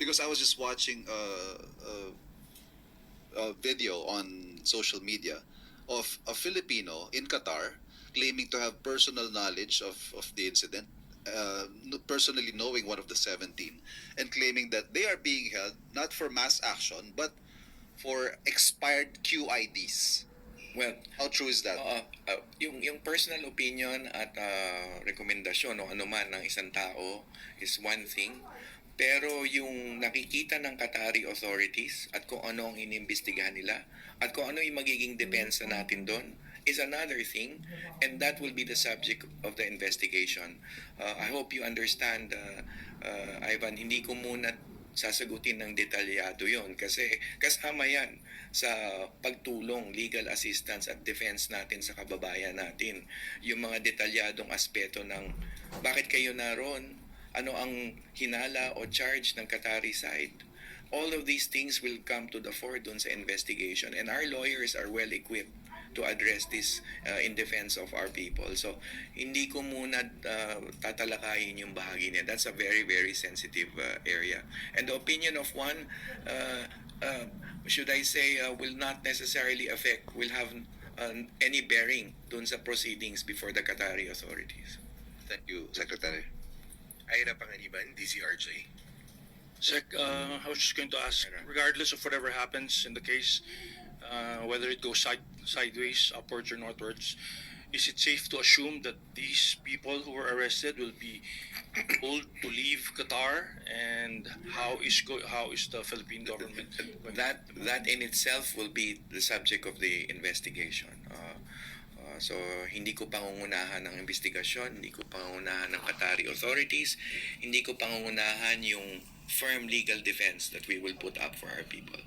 because I was just watching a video on social media of a Filipino in Qatar claiming to have personal knowledge of the incident, personally knowing one of the 17, and claiming that they are being held not for mass action but for expired QIDs. Well, How true is that? yung personal opinion at rekomendasyon o anuman ng isang tao is one thing. Pero yung nakikita ng Qatari authorities at kung ano ang inimbestigahan nila at kung ano yung magiging depensa natin doon is another thing, and that will be the subject of the investigation. I hope you understand, Ivan, hindi ko muna sasagutin ng detalyado yon kasi kasama yan sa pagtulong, legal assistance at defense natin sa kababayan natin. Yung mga detalyadong aspeto ng bakit kayo naroon, ano ang hinala o charge ng Qatari side. All of these things will come to the fore dun sa investigation, and our lawyers are well equipped to address this in defense of our people. So, hindi ko muna tatalakayin yung bahagi niya. That's a very, very sensitive area. And the opinion of one, should I say, will not necessarily affect, will have any bearing dun sa proceedings before the Qatari authorities. Thank you, Secretary. Ira Panganiban, DCRJ. Sec, I was just going to ask, regardless of whatever happens in the case, whether it goes sideways, upwards or northwards, is it safe to assume that these people who were arrested will be told to leave Qatar? And how is the Philippine government? That in itself will be the subject of the investigation. So, hindi ko pangungunahan ng investigasyon, hindi ko pangungunahan ng Qatari authorities, hindi ko pangungunahan yung firm legal defense that we will put up for our people.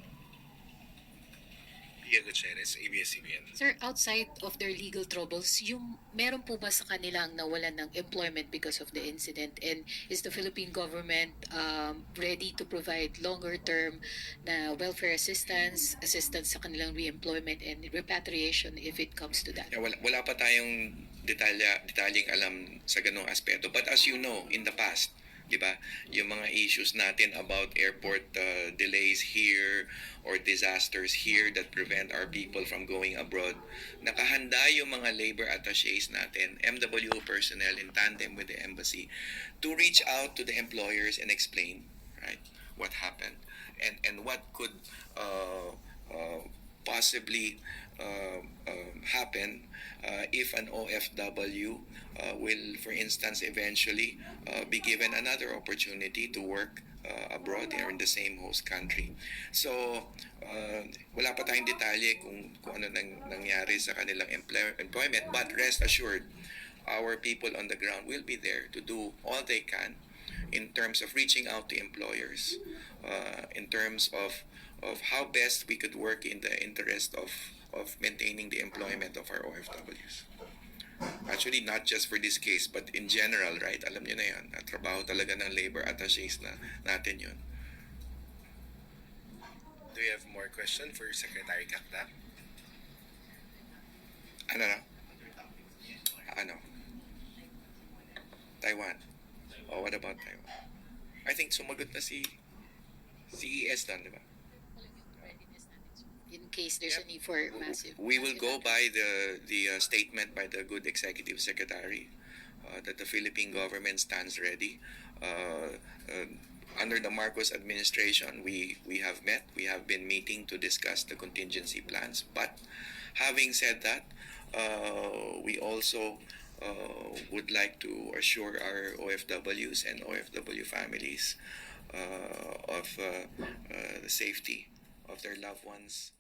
Pia Gutierrez, ABS-CBN. Sir, outside of their legal troubles, yung meron po ba sa kanilang nawalan ng employment because of the incident? And is the Philippine government ready to provide longer-term na welfare assistance sa kanilang re-employment and repatriation if it comes to that? Yeah, wala pa tayong detalyeng alam sa ganong aspeto. But as you know, in the past, di ba, yung mga issues natin about airport delays here or disasters here that prevent our people from going abroad, nakahanda yung mga labor attachés natin, MWO personnel in tandem with the embassy, to reach out to the employers and explain, right, what happened and what could possibly happen if an OFW will, for instance, eventually be given another opportunity to work abroad or in the same host country. So, wala pa tayong detalye kung ano nangyari sa kanilang employment, but rest assured, our people on the ground will be there to do all they can in terms of reaching out to employers, in terms of how best we could work in the interest of maintaining the employment of our OFWs. Actually, not just for this case, but in general, right? Alam niyo na yan. Trabaho talaga ng labor attachés natin yun. Do you have more question for Secretary CACDAC? Ano? Taiwan. Oh, what about Taiwan? I think sumagot na si CES doon, di ba? In case there's a need for massive... We will go by the statement by the good executive secretary that the Philippine government stands ready. Under the Marcos administration, we have met. We have been meeting to discuss the contingency plans. But having said that, we also would like to assure our OFWs and OFW families of the safety of their loved ones